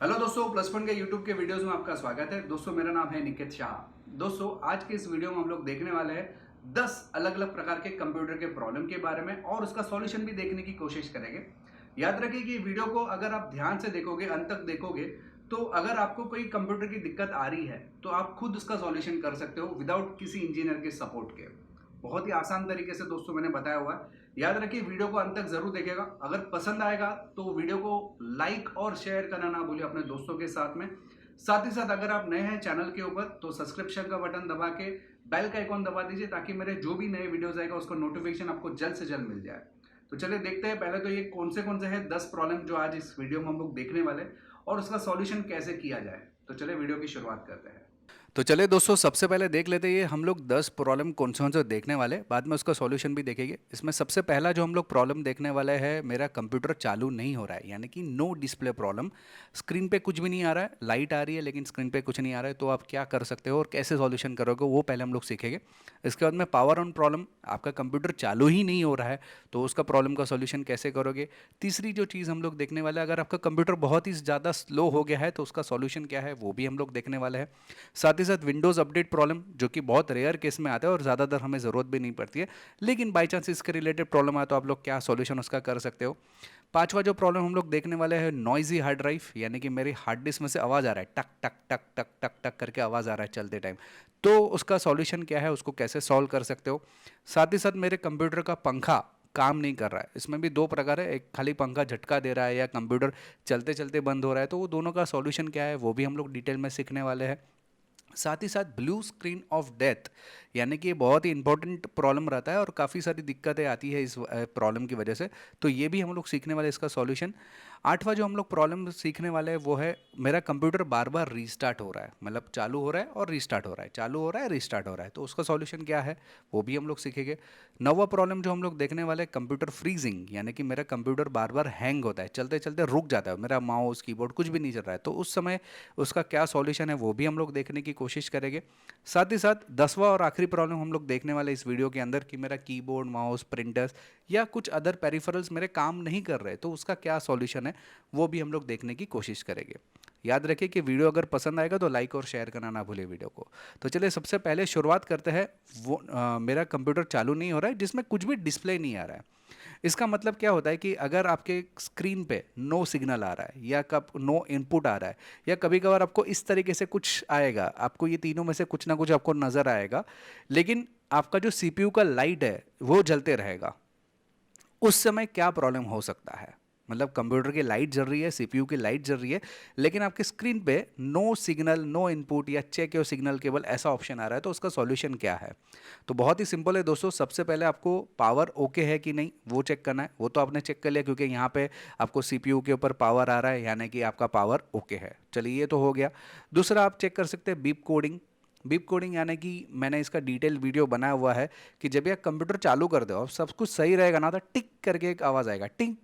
Hello दोस्तों, plus point के YouTube के वीडियोस में आपका स्वागत है। दोस्तों मेरा नाम है निकित शाह। दोस्तों आज के इस वीडियो में हम लोग देखने वाले हैं 10 अलग अलग प्रकार के कंप्यूटर के प्रॉब्लम के बारे में और उसका सॉल्यूशन भी देखने की कोशिश करेंगे। याद रखिए कि वीडियो को अगर आप ध्यान से देखोगे, अंत तक देखोगे, तो अगर आपको कोई कंप्यूटर की दिक्कत आ रही है तो आप खुद उसका सॉल्यूशन कर सकते हो विदाउट किसी इंजीनियर के सपोर्ट के। बहुत ही आसान तरीके से दोस्तों मैंने बताया हुआ है। याद रखिए वीडियो को अंत तक जरूर देखेगा। अगर पसंद आएगा तो वीडियो को लाइक और शेयर करना ना भूलिए अपने दोस्तों के साथ में। साथ ही साथ अगर आप नए हैं चैनल के ऊपर तो सब्सक्रिप्शन का बटन दबा के बेल का आइकॉन दबा दीजिए ताकि मेरे जो भी नए वीडियोस आएगा उसका नोटिफिकेशन आपको जल्द से जल्द मिल जाए। तो चलिए देखते हैं पहले तो ये कौन से हैं 10 प्रॉब्लम जो आज इस वीडियो में हम लोग देखने वाले और उसका सॉल्यूशन कैसे किया जाए। तो चलिए वीडियो की शुरुआत करते हैं। तो चलिए दोस्तों, सबसे पहले देख लेते हैं ये हम लोग 10 प्रॉब्लम कौन से देखने वाले, बाद में उसका सॉल्यूशन भी देखेंगे। इसमें सबसे पहला जो हम लोग प्रॉब्लम देखने वाले हैं, मेरा कंप्यूटर चालू नहीं हो रहा है, यानी कि नो डिस्प्ले प्रॉब्लम। स्क्रीन पे कुछ भी नहीं आ रहा है, लाइट आ रही है लेकिन स्क्रीन पे कुछ नहीं आ रहा है। तो आप क्या कर सकते हो और कैसे सॉल्यूशन करोगे वो पहले हम लोग सीखेंगे। इसके बाद में पावर ऑन प्रॉब्लम, आपका कंप्यूटर चालू ही नहीं हो रहा है तो उसका प्रॉब्लम का सॉल्यूशन कैसे करोगे। तीसरी जो चीज़ हम लोग देखने वाले हैं, अगर आपका कंप्यूटर बहुत ही ज़्यादा स्लो हो गया है तो उसका सॉल्यूशन क्या है वो भी हम लोग देखने वाले हैं। साथ ही साथ विंडोज़ अपडेट प्रॉब्लम, जो कि बहुत रेयर केस में आता है और ज़्यादातर हमें ज़रूरत भी नहीं पड़ती है, लेकिन बाई चांस इसके रिलेटेड प्रॉब्लम आए तो आप लोग क्या सॉल्यूशन उसका कर सकते हो। पांचवा जो प्रॉब्लम हम लोग देखने वाले हैं, नॉइजी हार्ड ड्राइव, यानी कि मेरी हार्ड डिस्क में से आवाज़ आ रहा है, टक टक टक टक टक टक करके आवाज़ आ रहा है चलते टाइम। तो उसका सॉल्यूशन क्या है, उसको कैसे सॉल्व कर सकते हो। साथ ही साथ मेरे कंप्यूटर का पंखा काम नहीं कर रहा है। इसमें भी दो प्रकार है, एक खाली पंखा झटका दे रहा है या कंप्यूटर चलते चलते बंद हो रहा है, तो वो दोनों का सॉल्यूशन क्या है वो भी हम लोग डिटेल में सीखने वाले हैं। साथ ही साथ ब्लू स्क्रीन ऑफ डेथ, यानी कि ये बहुत ही इंपॉर्टेंट प्रॉब्लम रहता है और काफ़ी सारी दिक्कतें आती है इस प्रॉब्लम की वजह से। तो ये भी हम लोग सीखने वाले इसका सॉल्यूशन। आठवां जो हम लोग प्रॉब्लम सीखने वाले हैं वो है, मेरा कंप्यूटर बार बार रीस्टार्ट हो रहा है, मतलब चालू हो रहा है और रीस्टार्ट हो रहा है, चालू हो रहा है रीस्टार्ट हो रहा है, तो उसका सॉल्यूशन क्या है वो भी हम लोग सीखेंगे। नौवा प्रॉब्लम जो हम लोग देखने वाले हैं, कंप्यूटर फ्रीजिंग, यानी कि मेरा कंप्यूटर बार बार हैंग होता है, चलते चलते रुक जाता है, मेरा माउस कीबोर्ड कुछ भी नहीं चल रहा है, तो उस समय उसका क्या सॉल्यूशन है वो भी हम लोग देखने की कोशिश करेंगे। साथ ही साथ 10वां और आखिरी प्रॉब्लम हम लोग देखने वाले इस वीडियो के अंदर, कि मेरा कीबोर्ड माउस प्रिंटर्स या कुछ अदर पेरिफेरल्स मेरे काम नहीं कर रहे, तो उसका क्या सॉल्यूशन है वो भी हम लोग देखने की कोशिश करेंगे। याद रखिए कि वीडियो अगर पसंद आएगा तो लाइक और शेयर करना ना भूले वीडियो को। तो चलिए सबसे पहले शुरुआत करते हैं। वो मेरा कंप्यूटर चालू नहीं हो रहा है जिसमें कुछ भी डिस्प्ले नहीं आ रहा है। इसका मतलब क्या होता है कि अगर आपके स्क्रीन पे नो सिग्नल आ रहा है या कब नो इनपुट आ रहा है, या कभी कभार आपको इस तरीके से कुछ आएगा, आपको ये तीनों में से कुछ ना कुछ आपको नज़र आएगा, लेकिन आपका जो सीपीयू का लाइट है वो जलते रहेगा, उस समय क्या प्रॉब्लम हो सकता है। मतलब कंप्यूटर की लाइट जल रही है, सीपीयू की लाइट जल रही है, लेकिन आपके स्क्रीन पे नो सिग्नल, नो इनपुट या चेक योर सिग्नल केवल ऐसा ऑप्शन आ रहा है, तो उसका सॉल्यूशन क्या है। तो बहुत ही सिंपल है दोस्तों। सबसे पहले आपको पावर ओके है कि नहीं वो चेक करना है। वो तो आपने चेक कर लिया क्योंकि यहाँ पे आपको सीपीयू के ऊपर पावर आ रहा है, यानी कि आपका पावर ओके है। चलिए ये तो हो गया। दूसरा आप चेक कर सकते हैं बीप कोडिंग। बीप कोडिंग यानी कि मैंने इसका डिटेल वीडियो बनाया हुआ है कि जब ये कंप्यूटर चालू कर दो और सब कुछ सही रहेगा ना, तो टिक करके एक आवाज़ आएगा, टिंग।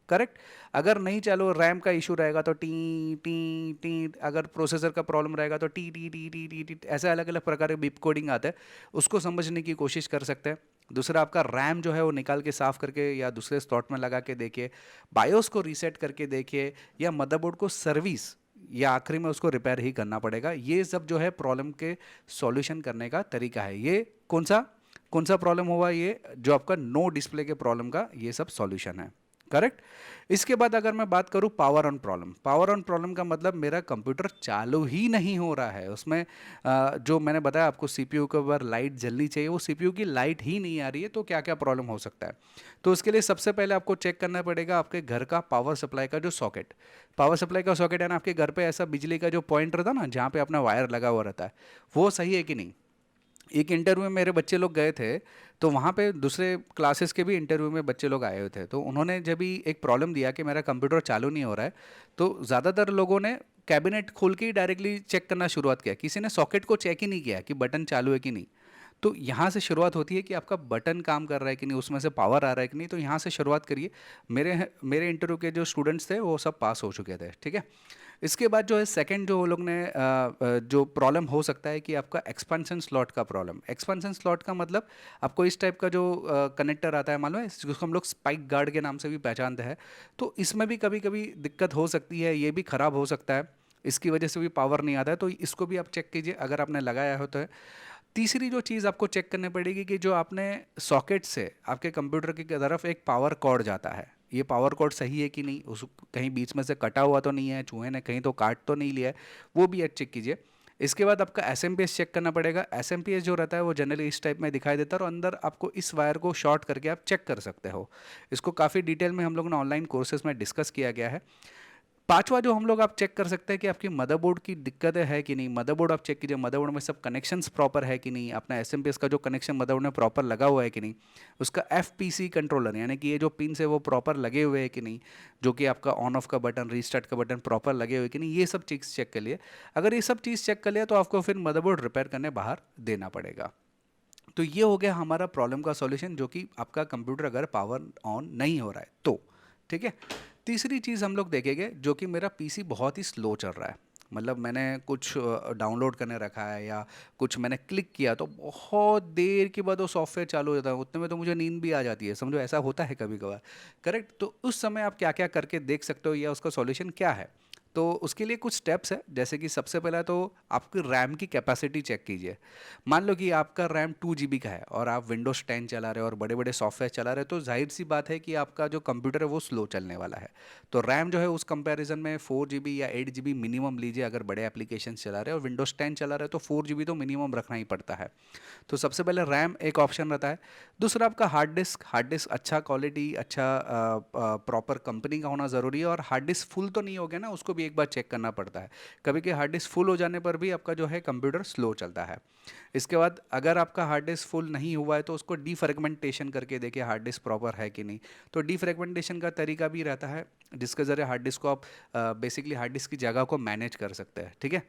करेक्ट। अगर नहीं चालू, रैम का इशू रहेगा तो टी टी टी, अगर प्रोसेसर का प्रॉब्लम रहेगा तो T T T T T T, ऐसे अलग अलग प्रकार के बीप कोडिंग आते हैं, उसको समझने की कोशिश कर सकते हैं। दूसरा आपका रैम जो है वो निकाल के साफ करके या दूसरे स्लॉट में लगा के देखिए, बायोस को रीसेट करके देखिए, या मदरबोर्ड को सर्विस या आखिरी में उसको रिपेयर ही करना पड़ेगा। ये सब जो है प्रॉब्लम के सॉल्यूशन करने का तरीका है। ये कौन सा प्रॉब्लम हुआ, ये जो आपका नो डिस्प्ले के प्रॉब्लम का ये सब सॉल्यूशन है। करेक्ट। इसके बाद अगर मैं बात करूं power on problem, power on problem का मतलब मेरा कंप्यूटर चालू ही नहीं हो रहा है। उसमें जो मैंने बताया आपको, सीपीयू के ऊपर लाइट जलनी चाहिए, वो सीपीयू की लाइट ही नहीं आ रही है, तो क्या क्या प्रॉब्लम हो सकता है। तो उसके लिए सबसे पहले आपको चेक करना पड़ेगा आपके घर का पावर सप्लाई का जो सॉकेट, पावर सप्लाई का सॉकेट है ना, आपके घर पे ऐसा बिजली का जो पॉइंट रहता है ना जहाँ पे अपना वायर लगा हुआ रहता है, वो सही है कि नहीं। एक इंटरव्यू में मेरे बच्चे लोग गए थे, तो वहाँ पे दूसरे क्लासेस के भी इंटरव्यू में बच्चे लोग आए हुए थे, तो उन्होंने जब भी एक प्रॉब्लम दिया कि मेरा कंप्यूटर चालू नहीं हो रहा है, तो ज़्यादातर लोगों ने कैबिनेट खोल के ही डायरेक्टली चेक करना शुरुआत किया, किसी ने सॉकेट को चेक ही नहीं किया कि बटन चालू है कि नहीं। तो यहाँ से शुरुआत होती है कि आपका बटन काम कर रहा है कि नहीं, उसमें से पावर आ रहा है कि नहीं, तो यहाँ से शुरुआत करिए। मेरे इंटरव्यू के जो स्टूडेंट्स थे वो सब पास हो चुके थे, ठीक है। इसके बाद जो है सेकंड जो वो लोग ने जो प्रॉब्लम हो सकता है कि आपका एक्सपेंशन स्लॉट का प्रॉब्लम। एक्सपेंशन स्लॉट का मतलब आपको इस टाइप का जो कनेक्टर आता है मालूम है, जिसको हम लोग स्पाइक गार्ड के नाम से भी पहचानते हैं। तो इसमें भी कभी कभी दिक्कत हो सकती है, ये भी ख़राब हो सकता है, इसकी वजह से भी पावर नहीं आता है। तो इसको भी आप चेक कीजिए अगर आपने लगाया हो तो है। तीसरी जो चीज़ आपको चेक करनी पड़ेगी कि जो आपने सॉकेट से आपके कंप्यूटर की तरफ एक पावर कॉर्ड जाता है, ये पावर कॉर्ड सही है कि नहीं, उस कहीं बीच में से कटा हुआ तो नहीं है, चूहे ने कहीं तो काट तो नहीं लिया है, वो भी चेक कीजिए। इसके बाद आपका एस चेक करना पड़ेगा। एस जो रहता है वो जनरली इस टाइप में दिखाई देता है, और अंदर आपको इस वायर को शॉर्ट करके आप चेक कर सकते हो। इसको काफ़ी डिटेल में हम लोग ने ऑनलाइन कोर्सेज में डिस्कस किया गया है। पांचवा जो हम लोग आप चेक कर सकते हैं कि आपकी मदरबोर्ड की दिक्कतें है कि नहीं। मदरबोर्ड आप चेक कीजिए, मदरबोर्ड में सब कनेक्शंस प्रॉपर है कि नहीं, अपना एस का जो कनेक्शन मदरबोर्ड में प्रॉपर लगा हुआ है कि नहीं, उसका FPC कंट्रोलर यानी कि ये जो पिन है वो प्रॉपर लगे हुए हैं कि नहीं, जो कि आपका ऑन ऑफ का बटन, रीस्टार्ट का बटन प्रॉपर लगे हुए कि नहीं, ये सब चीज़ चेक कर लिए। अगर ये सब चीज़ चेक कर लिया तो आपको फिर मदरबोर्ड रिपेयर करने बाहर देना पड़ेगा। तो ये हो गया हमारा प्रॉब्लम का सॉल्यूशन, जो कि आपका कंप्यूटर अगर पावर ऑन नहीं हो रहा है तो, ठीक है। तीसरी चीज़ हम लोग देखेंगे, जो कि मेरा पीसी बहुत ही स्लो चल रहा है, मतलब मैंने कुछ डाउनलोड करने रखा है या कुछ मैंने क्लिक किया तो बहुत देर के बाद वो सॉफ्टवेयर चालू हो जाता है, उतने में तो मुझे नींद भी आ जाती है, समझो ऐसा होता है कभी कभार, करेक्ट। तो उस समय आप क्या क्या करके देख सकते हो या उसका सॉल्यूशन क्या है। तो उसके लिए कुछ स्टेप्स है, जैसे कि सबसे पहला तो आपकी रैम की कैपेसिटी चेक कीजिए। मान लो कि आपका रैम 2 GB का है और आप विंडोज़ 10 चला रहे हो और बड़े बड़े सॉफ्टवेयर चला रहे हो, तो जाहिर सी बात है कि आपका जो कंप्यूटर है वो स्लो चलने वाला है। तो रैम जो है उस कंपैरिजन में 4 GB या 8 GB मिनिमम लीजिए अगर बड़े एप्लीकेशन चला रहे हो, और विंडोज़ 10 चला रहे हो तो 4 GB तो मिनिमम रखना ही पड़ता है। तो सबसे पहले रैम एक ऑप्शन रहता है। दूसरा आपका हार्ड डिस्क। हार्ड डिस्क अच्छा क्वालिटी, अच्छा प्रॉपर कंपनी का होना ज़रूरी है, और हार्ड डिस्क फुल तो नहीं हो गया ना, उसको भी एक बार चेक करना पड़ता है। कभी कभी हार्ड डिस्क फुल हो जाने पर भी आपका जो है कंप्यूटर स्लो चलता है। इसके बाद अगर आपका हार्ड डिस्क फुल नहीं हुआ है तो उसको डीफ्रेगमेंटेशन करके देखिए हार्ड डिस्क प्रॉपर है कि नहीं। तो डीफ्रेगमेंटेशन का तरीका भी रहता है, जिसके ज़रिए हार्ड डिस्क को आप बेसिकली हार्ड डिस्क की जगह को मैनेज कर सकते हैं, ठीक है।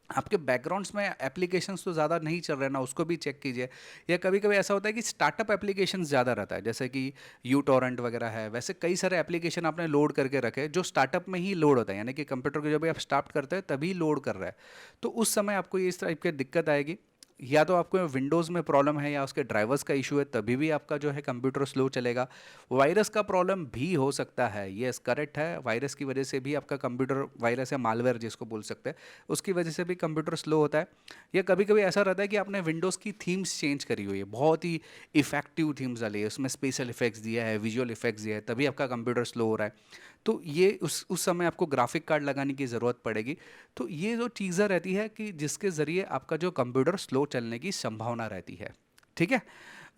आपके बैकग्राउंड्स में एप्लीकेशंस तो ज़्यादा नहीं चल रहे ना, उसको भी चेक कीजिए। या कभी कभी ऐसा होता है कि स्टार्टअप एप्लीकेशंस ज़्यादा रहता है, जैसे कि यू टॉरेंट वगैरह है, वैसे कई सारे एप्लीकेशन आपने लोड करके रखे जो स्टार्टअप में ही लोड होता है, यानी कि कंप्यूटर को जब भी आप स्टार्ट करते हैं तभी लोड कर रहा है। तो उस समय आपको ये इस टाइप की दिक्कत आएगी, या तो आपको विंडोज़ में प्रॉब्लम है या उसके ड्राइवर्स का इशू है, तभी भी आपका जो है कंप्यूटर स्लो चलेगा। वायरस का प्रॉब्लम भी हो सकता है, यस करेक्ट है, वायरस की वजह से भी आपका कंप्यूटर, वायरस या मालवेयर जिसको बोल सकते हैं, उसकी वजह से भी कंप्यूटर स्लो होता है। या कभी कभी ऐसा रहता है कि आपने विंडोज़ की थीम्स चेंज करी हुई है, बहुत ही इफेक्टिव थीम्स डाली है, उसमें स्पेशल इफेक्ट्स दिया है, विजुअल इफेक्ट्स दिया है, तभी आपका कंप्यूटर स्लो हो रहा है। तो ये उस समय आपको ग्राफिक कार्ड लगाने की ज़रूरत पड़ेगी। तो ये जो चीज़ें रहती है कि जिसके ज़रिए आपका जो कंप्यूटर स्लो चलने की संभावना रहती है, ठीक है।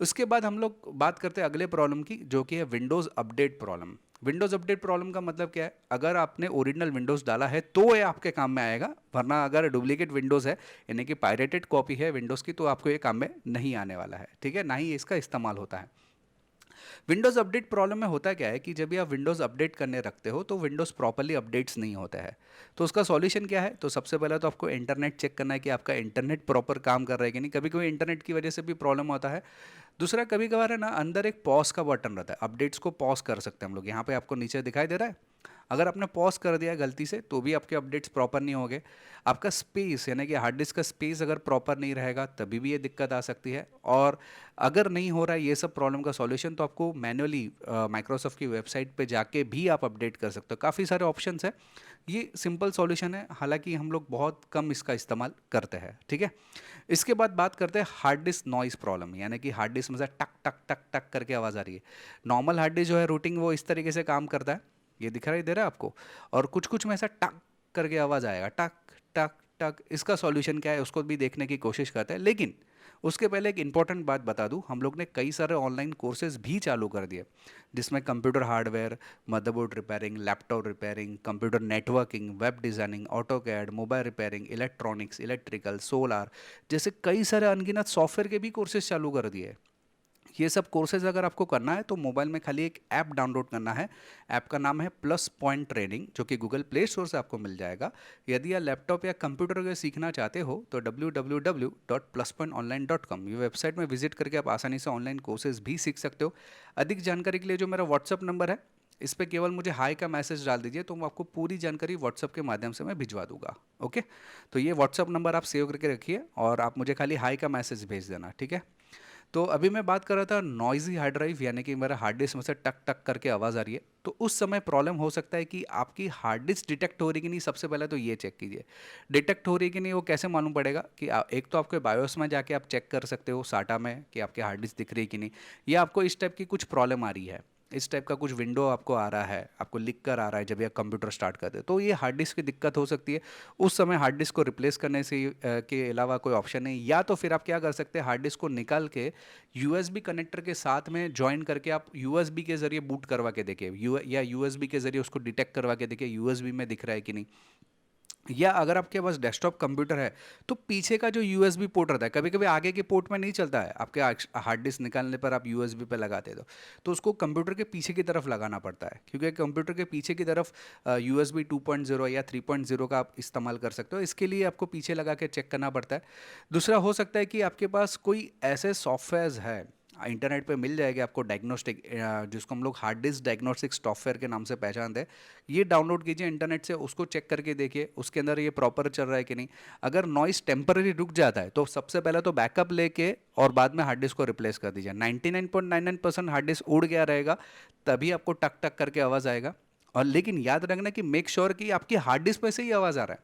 उसके बाद हम लोग बात करते हैं अगले प्रॉब्लम की, जो कि है Windows update problem. Windows update problem का मतलब क्या है, अगर आपने ओरिजिनल विंडोज़ डाला है तो ये आपके काम में आएगा, वरना अगर डुप्लीकेट विंडोज़ है यानी कि पायरेटेड कॉपी है विंडोज़ की, तो आपको ये काम में नहीं आने वाला है, ठीक है, ना ही इसका इस्तेमाल होता है। विंडोज़ अपडेट प्रॉब्लम में होता क्या है कि जब भी आप विंडोज़ अपडेट करने रखते हो तो विंडोज़ प्रॉपर्ली अपडेट्स नहीं होता है। तो उसका सॉल्यूशन क्या है, तो सबसे पहले तो आपको इंटरनेट चेक करना है कि आपका इंटरनेट प्रॉपर काम कर रहा है कि नहीं। कभी कभी इंटरनेट की वजह से भी प्रॉब्लम होता है। दूसरा कभी कभार है ना, अंदर एक पॉज का बटन रहता है, अपडेट्स को पॉज कर सकते हैं हम लोग, यहाँ पे आपको नीचे दिखाई दे रहा है। अगर आपने पॉज कर दिया गलती से तो भी आपके अपडेट्स प्रॉपर नहीं होंगे। आपका स्पेस यानी कि हार्ड डिस्क का स्पेस अगर प्रॉपर नहीं रहेगा तभी भी ये दिक्कत आ सकती है। और अगर नहीं हो रहा है ये सब प्रॉब्लम का सॉल्यूशन, तो आपको मैन्युअली माइक्रोसॉफ्ट की वेबसाइट पे जाके भी आप अपडेट कर सकते हो, काफ़ी सारे ऑप्शंस हैं। ये सिंपल सॉल्यूशन है, हालांकि हम लोग बहुत कम इसका इस्तेमाल करते हैं, ठीक है। इसके बाद बात करते हैं हार्ड डिस्क नॉइज़ प्रॉब्लम, यानी कि हार्ड डिस्क में से टक टक टक टक करके आवाज़ आ रही है। नॉर्मल हार्ड डिस्क जो है रूटिंग वो इस तरीके से काम करता है, ये दिखाई दे रहा है आपको, और कुछ कुछ में ऐसा टक करके आवाज़ आएगा, टक टक टक। इसका सॉल्यूशन क्या है उसको भी देखने की कोशिश करते हैं, लेकिन उसके पहले एक इंपॉर्टेंट बात बता दूं, हम लोग ने कई सारे ऑनलाइन कोर्सेज भी चालू कर दिए, जिसमें computer hardware, motherboard repairing, laptop repairing, computer networking, web designing, AutoCAD, mobile repairing, electronics, electrical, solar, जैसे कई सारे अनगिनत सॉफ्टवेयर के भी कोर्सेज चालू कर दिए। ये सब कोर्सेज अगर आपको करना है तो मोबाइल में खाली एक ऐप डाउनलोड करना है। ऐप का नाम है प्लस पॉइंट ट्रेनिंग, जो कि गूगल प्ले स्टोर से आपको मिल जाएगा। यदि आप लैपटॉप या कंप्यूटर पे सीखना चाहते हो तो www.pluspointonline.com ये वेबसाइट में विजिट करके आप आसानी से ऑनलाइन कोर्सेज भी सीख सकते हो। अधिक जानकारी के लिए जो मेरा व्हाट्सअप नंबर है, इस पे केवल मुझे हाई का मैसेज डाल दीजिए, तो मैं आपको पूरी जानकारी व्हाट्सअप के माध्यम से मैं भिजवा दूंगा। ओके, तो ये व्हाट्सअप नंबर आप सेव करके रखिए और आप मुझे खाली हाई का मैसेज भेज देना, ठीक है। तो अभी मैं बात कर रहा था नॉइजी हार्ड ड्राइव, यानी कि मेरा हार्ड डिस्क में से टक टक करके आवाज़ आ रही है। तो उस समय प्रॉब्लम हो सकता है कि आपकी हार्ड डिस्क डिटेक्ट हो रही कि नहीं। सबसे पहले तो ये चेक कीजिए डिटेक्ट हो रही कि नहीं। वो कैसे मालूम पड़ेगा कि एक तो आपके बायोस में जाके आप चेक कर सकते हो साटा में कि आपके हार्ड डिस्क दिख रही है कि नहीं, या आपको इस टाइप की कुछ प्रॉब्लम आ रही है, इस टाइप का कुछ विंडो आपको आ रहा है, आपको लिख कर आ रहा है जब आप कंप्यूटर स्टार्ट करते हो, तो ये हार्ड डिस्क की दिक्कत हो सकती है। उस समय हार्ड डिस्क को रिप्लेस करने से के अलावा कोई ऑप्शन नहीं। या तो फिर आप क्या कर सकते हैं, हार्ड डिस्क को निकाल के यूएसबी कनेक्टर के साथ में ज्वाइन करके आप यूएसबी के जरिए बूट करवा के देखिए, या यूएसबी के जरिए उसको डिटेक्ट करवा के देखिए यूएसबी में दिख रहा है कि नहीं। या अगर आपके पास डेस्कटॉप कंप्यूटर है तो पीछे का जो यूएसबी पोर्ट रहता है, कभी कभी आगे के पोर्ट में नहीं चलता है, आपके हार्ड डिस्क निकालने पर आप यूएसबी पे लगाते हो तो उसको कंप्यूटर के पीछे की तरफ लगाना पड़ता है, क्योंकि कंप्यूटर के पीछे की तरफ यूएसबी 2.0 या 3.0 का आप इस्तेमाल कर सकते हो। इसके लिए आपको पीछे लगा के चेक करना पड़ता है। दूसरा हो सकता है कि आपके पास कोई ऐसे सॉफ्टवेयर है, इंटरनेट पे मिल जाएगा आपको डायग्नोस्टिक, जिसको हम लोग हार्ड डिस्क डायग्नोस्टिक सॉफ्टवेयर के नाम से पहचानते हैं। ये डाउनलोड कीजिए इंटरनेट से, उसको चेक करके देखिए उसके अंदर ये प्रॉपर चल रहा है कि नहीं। अगर नॉइस टेम्पररी रुक जाता है तो सबसे पहले तो बैकअप लेके और बाद में हार्ड डिस्क को रिप्लेस कर दीजिए। 99.99% हार्ड डिस्क उड़ गया रहेगा तभी आपको टक टक करके आवाज़ आएगा। और लेकिन याद रखना कि मेक श्योर कि आपकी हार्ड डिस्क पे से ही आवाज़ आ रहा है।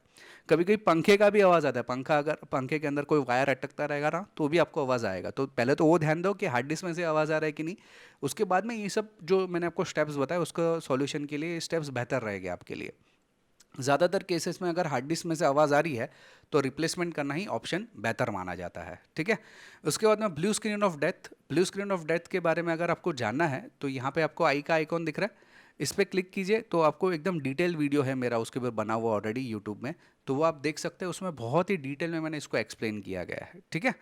कभी कभी पंखे का भी आवाज़ आता है, पंखा अगर पंखे के अंदर कोई वायर अटकता रहेगा ना तो भी आपको आवाज़ आएगा। तो पहले तो वो ध्यान दो कि हार्ड डिस्क में से आवाज़ आ रहा है कि नहीं। उसके बाद में ये सब जो मैंने आपको स्टेप्स बताए उसका सॉल्यूशन के लिए स्टेप्स बेहतर रहेंगे आपके लिए। ज़्यादातर केसेस में अगर हार्ड डिस्क में से आवाज़ आ रही है तो रिप्लेसमेंट करना ही ऑप्शन बेहतर माना जाता है, ठीक है। उसके बाद में blue screen of death. Blue screen of death के बारे में अगर आपको जानना है तो यहाँ पे आपको आई का आइकॉन दिख रहा है, इस पर क्लिक कीजिए तो आपको एकदम डिटेल वीडियो है मेरा उसके ऊपर बना हुआ ऑलरेडी यूट्यूब में, तो वो आप देख सकते हैं। उसमें बहुत ही डिटेल में मैंने इसको एक्सप्लेन किया गया है, ठीक है।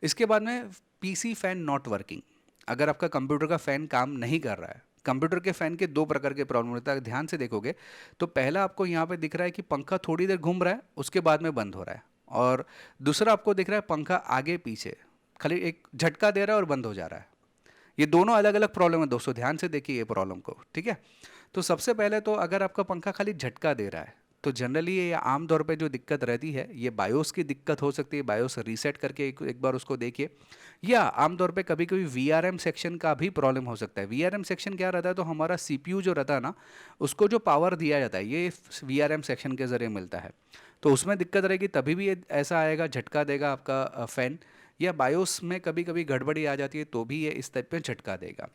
इसके बाद में पीसी फैन नॉट वर्किंग। अगर आपका कंप्यूटर का फ़ैन काम नहीं कर रहा है, कंप्यूटर के फ़ैन के दो प्रकार के प्रॉब्लम होता है, ध्यान से देखोगे तो पहला आपको यहाँ पे दिख रहा है कि पंखा थोड़ी देर घूम रहा है उसके बाद में बंद हो रहा है, और दूसरा आपको दिख रहा है पंखा आगे पीछे खाली एक झटका दे रहा है और बंद हो जा रहा है। ये दोनों अलग अलग प्रॉब्लम है दोस्तों, ध्यान से देखिए ये प्रॉब्लम को, ठीक है। तो सबसे पहले तो अगर आपका पंखा खाली झटका दे रहा है तो जनरली ये आमतौर पे जो दिक्कत रहती है ये बायोस की दिक्कत हो सकती है। बायोस रीसेट करके एक बार उसको देखिए। या आमतौर पे कभी कभी वीआरएम सेक्शन का भी प्रॉब्लम हो सकता है। वीआरएम सेक्शन क्या रहता है, तो हमारा सीपीयू जो रहता है ना उसको जो पावर दिया जाता है ये वीआरएम सेक्शन के ज़रिए मिलता है। तो उसमें दिक्कत रहेगी तभी भी ये ऐसा आएगा, झटका देगा आपका फ़ैन। या बायोस में कभी कभी गड़बड़ी आ जाती है तो भी ये इस टाइप पे झटका देगा।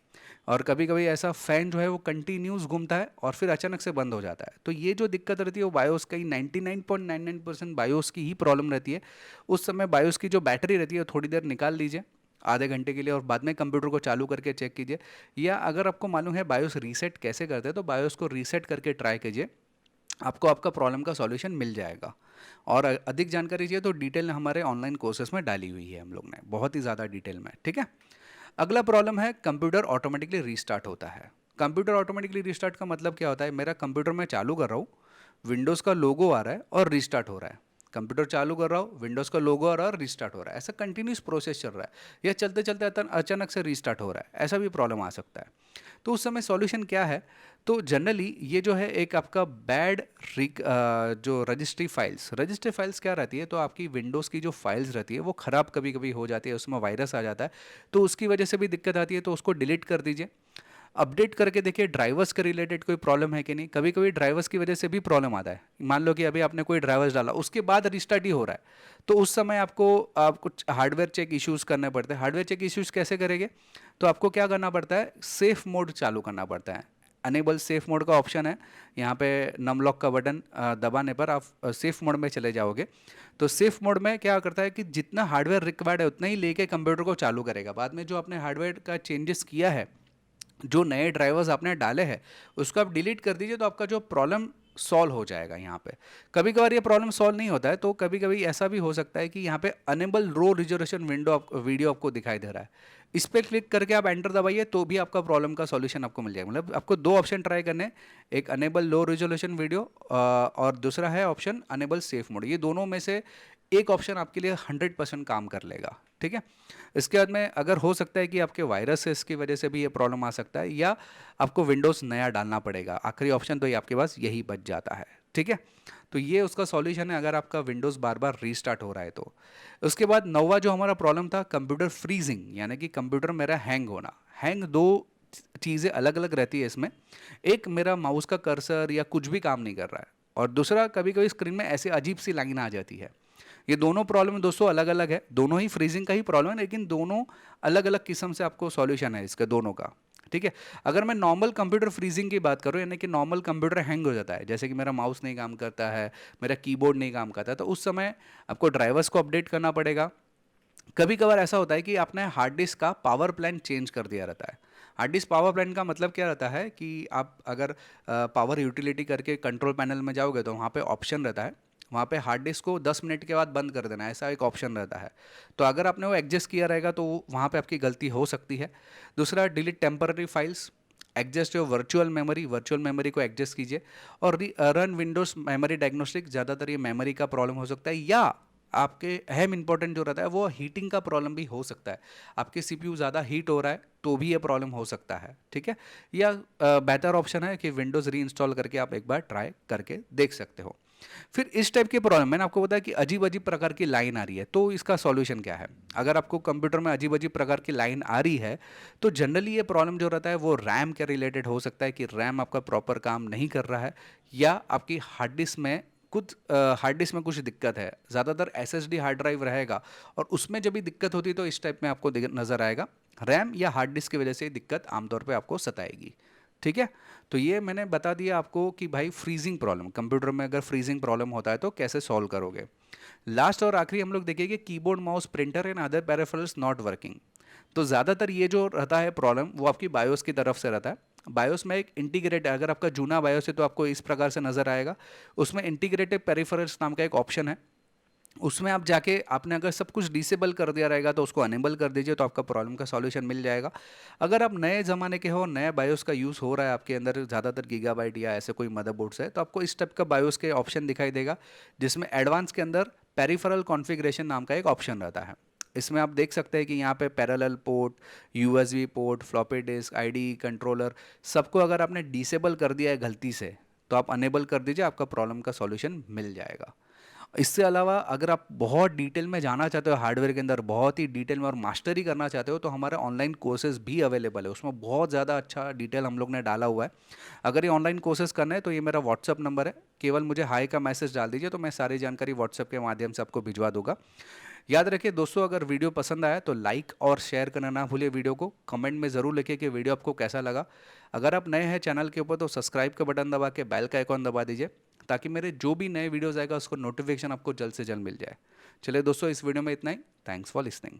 और कभी कभी ऐसा फ़ैन जो है वो कंटिन्यूस घूमता है और फिर अचानक से बंद हो जाता है। तो ये जो दिक्कत रहती है वो बायोस का ही 99.99% बायोस की ही प्रॉब्लम रहती है। उस समय बायोस की जो बैटरी रहती है थोड़ी देर निकाल लीजिए आधे घंटे के लिए और बाद में कंप्यूटर को चालू करके चेक कीजिए। या अगर आपको मालूम है बायोस रीसेट कैसे करते हैं तो बायोस को रीसेट करके ट्राई कीजिए, आपको आपका प्रॉब्लम का सॉल्यूशन मिल जाएगा। और अधिक जानकारी चाहिए तो डिटेल हमारे ऑनलाइन कोर्सेज में डाली हुई है हम लोग ने, बहुत ही ज़्यादा डिटेल में, ठीक है। अगला प्रॉब्लम है कंप्यूटर ऑटोमेटिकली रीस्टार्ट होता है। कंप्यूटर ऑटोमेटिकली रीस्टार्ट का मतलब क्या होता है, मेरा कंप्यूटर मैं चालू कर रहा हूँ, विंडोज़ का लोगो आ रहा है और रीस्टार्ट हो रहा है। कंप्यूटर चालू कर रहा हूँ, विंडोज़ का लोगो आ रहा है और रीस्टार्ट हो रहा है। ऐसा कंटिन्यूस प्रोसेस चल रहा है, या चलते चलते अचानक से रीस्टार्ट हो रहा है, ऐसा भी प्रॉब्लम आ सकता है। तो उस समय सॉल्यूशन क्या है, तो जनरली ये जो है एक आपका जो रजिस्ट्री फाइल्स क्या रहती है, तो आपकी विंडोज़ की जो फाइल्स रहती है वो ख़राब कभी कभी हो जाती है, उसमें वायरस आ जाता है तो उसकी वजह से भी दिक्कत आती है, तो उसको डिलीट कर दीजिए। अपडेट करके देखिए ड्राइवर्स के रिलेटेड कोई प्रॉब्लम है कि नहीं। कभी कभी ड्राइवर्स की वजह से भी प्रॉब्लम आता है। मान लो कि अभी आपने कोई ड्राइवर्स डाला उसके बाद रिस्टार्ट ही हो रहा है, तो उस समय आपको कुछ हार्डवेयर चेक इश्यूज़ करने पड़ते हैं। हार्डवेयर चेक इश्यूज़ कैसे करेंगे, तो आपको क्या करना पड़ता है, सेफ मोड चालू करना पड़ता है। अनेबल सेफ मोड का ऑप्शन है यहाँ पे, नमलॉक का बटन दबाने पर आप सेफ मोड में चले जाओगे। तो सेफ मोड में क्या करता है कि जितना हार्डवेयर रिक्वायर्ड है उतना ही लेके कंप्यूटर को चालू करेगा। बाद में जो आपने हार्डवेयर का चेंजेस किया है, जो नए ड्राइवर्स आपने डाले हैं उसको आप डिलीट कर दीजिए, तो आपका जो प्रॉब्लम सॉल्व हो जाएगा। यहाँ पे कभी कभार ये प्रॉब्लम सॉल्व नहीं होता है, तो कभी कभी ऐसा भी हो सकता है कि यहाँ पे अनेबल रो रिजोल्यूशन वीडियो आपको दिखाई दे रहा है। इस पे क्लिक करके आप एंटर दबाइए तो भी आपका प्रॉब्लम का सॉल्यूशन आपको मिल जाएगा। मतलब आपको दो ऑप्शन ट्राई करने हैं, एक अनेबल लो रेजोल्यूशन वीडियो और दूसरा है ऑप्शन अनेबल सेफ मोड। ये दोनों में से एक ऑप्शन आपके लिए 100% काम कर लेगा, ठीक है। इसके बाद में अगर हो सकता है कि आपके वायरस की वजह से भी ये प्रॉब्लम आ सकता है, या आपको विंडोज़ नया डालना पड़ेगा। आखिरी ऑप्शन तो ये आपके पास यही बच जाता है, ठीक है। तो ये उसका सॉल्यूशन है अगर आपका विंडोज़ बार बार रीस्टार्ट हो रहा है तो। उसके बाद नौवा जो हमारा प्रॉब्लम था कंप्यूटर फ्रीजिंग, यानी कि कंप्यूटर मेरा हैंग होना। हैंग दो चीज़ें अलग अलग रहती है इसमें। एक, मेरा माउस का कर्सर या कुछ भी काम नहीं कर रहा है, और दूसरा कभी कभी स्क्रीन में ऐसे अजीब सी लाइन आ जाती है। ये दोनों प्रॉब्लम दोस्तों अलग अलग है, दोनों ही फ्रीजिंग का ही प्रॉब्लम है, लेकिन दोनों अलग अलग किस्म से आपको सॉल्यूशन है इसका दोनों का, ठीक है। अगर मैं नॉर्मल कंप्यूटर फ्रीजिंग की बात करूं, यानी कि नॉर्मल कंप्यूटर हैंग हो जाता है, जैसे कि मेरा माउस नहीं काम करता है, मेरा कीबोर्ड नहीं काम करता है, तो उस समय आपको ड्राइवर्स को अपडेट करना पड़ेगा। कभी कभार ऐसा होता है कि आपने हार्ड डिस्क का पावर प्लान चेंज कर दिया रहता है। हार्ड डिस्क पावर प्लान का मतलब क्या रहता है कि आप अगर पावर यूटिलिटी करके कंट्रोल पैनल में जाओगे तो वहाँ पे ऑप्शन रहता है, वहाँ पे हार्ड डिस्क को 10 मिनट के बाद बंद कर देना, ऐसा एक ऑप्शन रहता है। तो अगर आपने वो एडजस्ट किया रहेगा तो वहाँ पे आपकी गलती हो सकती है। दूसरा, delete temporary files, adjust your virtual memory को एडजस्ट कीजिए। और रन विंडोज मेमोरी डायग्नोस्टिक, ज़्यादातर ये मेमोरी का प्रॉब्लम हो सकता है, या आपके अहम इंपॉर्टेंट जो रहता है वो हीटिंग का प्रॉब्लम भी हो सकता है। आपके सीपीयू ज़्यादा हीट हो रहा है तो भी ये प्रॉब्लम हो सकता है, ठीक है। या बेहतर ऑप्शन है कि विंडोज़ री इंस्टॉल करके आप एक बार ट्राई करके देख सकते हो। फिर इस टाइप के प्रॉब्लम मैंने आपको बताया कि अजीब अजीब प्रकार की लाइन आ रही है, तो इसका सॉल्यूशन क्या है। अगर आपको कंप्यूटर में अजीब अजीब प्रकार की लाइन आ रही है तो जनरली ये प्रॉब्लम जो रहता है वो रैम के रिलेटेड हो सकता है, कि रैम आपका प्रॉपर काम नहीं कर रहा है, या आपकी हार्ड डिस्क में कुछ दिक्कत है। ज़्यादातर एसएसडी हार्ड ड्राइव रहेगा और उसमें जब भी दिक्कत होती है तो इस टाइप में आपको नज़र आएगा। रैम या हार्ड डिस्क की वजह से दिक्कत आमतौर पे आपको सताएगी, ठीक है। तो ये मैंने बता दिया आपको कि भाई फ्रीजिंग प्रॉब्लम, कंप्यूटर में अगर फ्रीजिंग प्रॉब्लम होता है तो कैसे सॉल्व करोगे। लास्ट और आखिरी हम लोग देखेंगे keyboard, mouse, printer and other peripherals not working. तो ज़्यादातर ये जो रहता है प्रॉब्लम वो आपकी बायोस की तरफ से रहता है। बायोस में एक इंटीग्रेटेड, अगर आपका जूना बायोस है तो आपको इस प्रकार से नज़र आएगा। उसमें इंटीग्रेटेड पेरिफेरल्स नाम का एक ऑप्शन है, उसमें आप जाके आपने अगर सब कुछ डिसेबल कर दिया रहेगा तो उसको अनेबल कर दीजिए, तो आपका प्रॉब्लम का सॉल्यूशन मिल जाएगा। अगर आप नए ज़माने के हो, नए बायोस का यूज़ हो रहा है आपके अंदर, ज़्यादातर गीगाबाइट या ऐसे कोई मदरबोर्ड्स है, तो आपको इस टाइप का बायोस के ऑप्शन दिखाई देगा, जिसमें एडवांस के अंदर पेरिफेरल कॉन्फ़िगरेशन नाम का एक ऑप्शन रहता है। इसमें आप देख सकते हैं कि यहाँ पे parallel port, USB port, floppy disk, ID controller, सबको अगर आपने डिसेबल कर दिया है गलती से तो आप अनेबल कर दीजिए, आपका प्रॉब्लम का सॉल्यूशन मिल जाएगा। इससे अलावा अगर आप बहुत डिटेल में जाना चाहते हो हार्डवेयर के अंदर, बहुत ही डिटेल में और मास्टरी करना चाहते हो, तो हमारे ऑनलाइन कोर्सेज भी अवेलेबल है। उसमें बहुत ज़्यादा अच्छा डिटेल हम लोग ने डाला हुआ है। अगर ये ऑनलाइन कोर्सेज करना है तो ये मेरा व्हाट्सअप नंबर है, केवल मुझे हाई का मैसेज डाल दीजिए तो मैं सारी जानकारी व्हाट्सअप के माध्यम से आपको भिजवा दूंगा। याद रखिए दोस्तों, अगर वीडियो पसंद आया तो लाइक और शेयर करना ना भूलिए। वीडियो को कमेंट में ज़रूर लिखिए कि वीडियो आपको कैसा लगा। अगर आप नए हैं चैनल के ऊपर तो सब्सक्राइब का बटन दबा के बेल का आइकॉन दबा दीजिए, ताकि मेरे जो भी नए वीडियोज़ आएगा उसको नोटिफिकेशन आपको जल्द से जल्द मिल जाए। चलिए दोस्तों, इस वीडियो में इतना ही। Thanks for listening.